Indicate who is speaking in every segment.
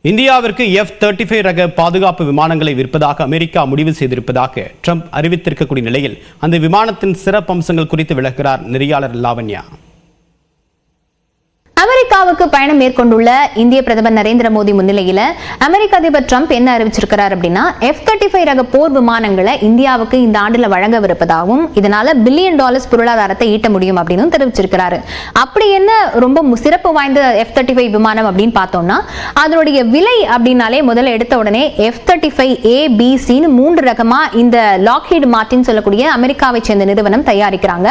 Speaker 1: இந்தியாவிற்கு F-35 ரக பாதுகாப்பு விமானங்களை விற்பதாக அமெரிக்கா முடிவு செய்திருப்பதாக ட்ரம்ப் அறிவித்திருக்கக்கூடிய நிலையில் அந்த விமானத்தின் சிறப்பம்சங்கள் குறித்து விளக்குகிறார் நெறியாளர் லாவண்யா.
Speaker 2: அமெரிக்காவுக்கு பயணம் மேற்கொண்டுள்ள இந்திய பிரதமர் நரேந்திர மோடி முன்னிலையில் அமெரிக்க அதிபர் ட்ரம்ப் என்ன அறிவிச்சிருக்கிறார் அப்படின்னா F-35 ரக போர் விமானங்களை இந்தியாவுக்கு இந்த ஆண்டுல வழங்கவிருப்பதாகவும் இதனால $1 பில்லியன் பொருளாதாரத்தை ஈட்ட முடியும் அப்படின்னு தெரிவிச்சிருக்கிறாரு. அப்படி என்ன ரொம்ப சிறப்பு வாய்ந்த F-35 விமானம் அப்படின்னு பார்த்தோம்னா அதனுடைய விலை அப்படின்னாலே முதல்ல எடுத்த உடனே F-35A, B, C 3 ரகமா இந்த லாக்ஹீட் மார்டின் சொல்லக்கூடிய அமெரிக்காவை சேர்ந்த நிறுவனம் தயாரிக்கிறாங்க.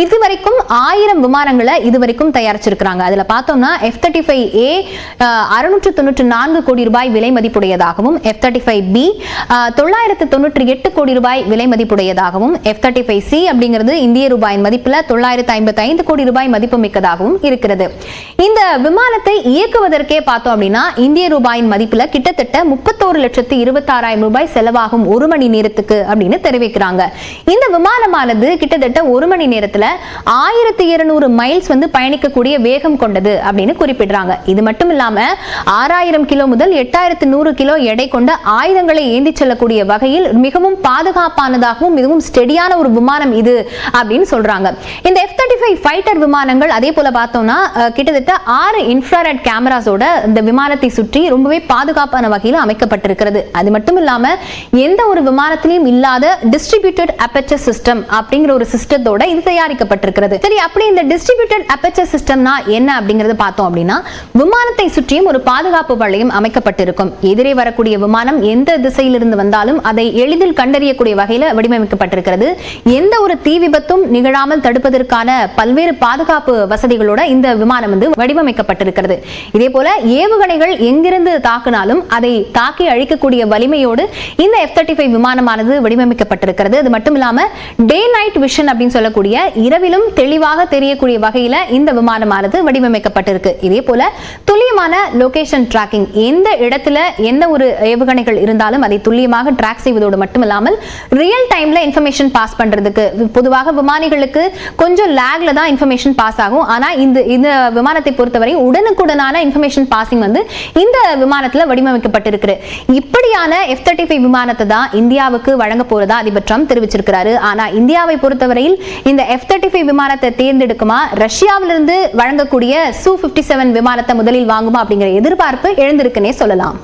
Speaker 2: இதுவரைக்கும் 1000 விமானங்களை இதுவரைக்கும் தயாரிச்சிருக்கிறாங்க. அதுல பார்த்தோம்னா F-35A 694 கோடி ரூபாய் விலை மதிப்புடையதாகவும் F-35B 998 கோடி ரூபாய் விலை மதிப்புடையதாகவும் F-35C அப்படிங்கிறது இந்திய ரூபாயின் மதிப்புல 955 கோடி ரூபாய் மதிப்புமிக்கதாகவும் இருக்கிறது. இந்த விமானத்தை இயக்குவதற்கே பார்த்தோம் அப்படின்னா இந்திய ரூபாயின் மதிப்புல கிட்டத்தட்ட 31,26,000 ரூபாய் செலவாகும் ஒரு மணி நேரத்துக்கு அப்படின்னு தெரிவிக்கிறாங்க. இந்த விமானமானது கிட்டத்தட்ட ஒரு மணி நேரத்துல 1200 மைல்ஸ் பயணிக்கக்கூடிய வேகம் கொண்டது அப்படின்னு குறிப்பிடுறாங்க. இது மட்டும் இல்லாம 6000 கிலோ முதல் 8100 கிலோ எடை கொண்ட ஆயுதங்களை ஏந்தி செல்லக்கூடிய வகையில் மிகவும் பாதுகாப்பானதாகவும் மிகவும் ஸ்டெடியான ஒரு விமானம் இது அப்படின்னு சொல்றாங்க. இந்த F-35 ஃபைட்டர் விமானங்கள் அதே போல பார்த்தோம்னா கிட்டத்தட்ட 6 இன்ஃப்ராரெட் கேமராஸோட இந்த விமானத்தை சுற்றி ரொம்பவே பாதுகாப்பான வகையில் அமைக்கப்பட்டிருக்கிறது. அது மட்டும் இல்லாம எந்த ஒரு விமானத்திலும் இல்லாத டிஸ்ட்ரிபியூட்டட் அப்பேச்சர் சிஸ்டம் அப்படிங்கிற ஒரு சிஸ்டத்தோட இது தயாரிக்கப்பட்டிருக்கிறது. சரி, அப்படி இந்த டிஸ்ட்ரிபியூட்டட் அப்பேச்சர் சிஸ்டம்னா என்ன அப்படிங்கறது பார்த்தோம் அப்படின்னா விமானத்தை சுற்றியும் ஒரு பாதுகாப்பு வளையம் அமைக்கப்பட்டிருக்கும். எதிரே வரக்கூடிய விமானம் எந்த திசையிலிருந்து வந்தாலும் அதை எளிதில் கண்டறியக்கூடிய வகையில் வடிவமைக்கப்பட்டிருக்கிறது. எந்த ஒரு தீ விபத்தும் நிகழாமல் தடுப்பதற்கான பல்வேறு பாதுகாப்பு வசதிகளோட இந்த விமானம் வடிவமைக்கப்பட்டிருக்கிறது. இதே போல ஏவுகணைகள் எங்கிருந்து தாக்கினாலும் அதை தாக்கி அழிக்கக்கூடிய வலிமையோடு இந்த F-35 விமானமானது வடிவமைக்கப்பட்டிருக்கிறது. அது மட்டும் இல்லாம டே நைட் விஷன் அப்படின்னு சொல்லக்கூடிய இரவிலும் தெளிவாக தெரியக்கூடிய வகையில இந்த விமானமானது வடிவமைக்கப்பட்டிருக்கு. இதே போல துல்லியமான லொகேஷன் டிராக்கிங், எந்த இடத்துல எந்த ஒரு ஏவுகணைகள் இருந்தாலும் அதை துல்லியமாக டிராக் செய்வதோடு மட்டுமில்லாமல் ரியல் டைம்ல இன்ஃபர்மேஷன் பாஸ் பண்றதுக்கு பொதுவாக விமானிகளுக்கு கொஞ்சம் லேக்ல தான் இன்ஃபர்மேஷன் பாஸ் ஆகும். ஆனா இந்த விமானத்தை பொறுத்தவரை உடனுக்குடனான இன்ஃபர்மேஷன் பாசிங் இந்த விமானத்துல வடிவமைக்கப்பட்டிருக்கு. இப்படியான F-35 விமானத்தை தான் இந்தியாவுக்கு வழங்க போறதா அதிபர் ட்ரம்ப் தெரிவிச்சிருக்கிறாரு. ஆனா இந்தியாவை பொறுத்தவரையில் இந்த F-35 விமானத்தை தேர்ந்தெடுக்குமா, ரஷ்யாவிலிருந்து வழங்கக்கூடிய Su-57 விமானத்தை முதலில் வாங்குமா அப்படிங்கிற எதிர்பார்ப்பு எழுந்திருக்குன்னே சொல்லலாம்.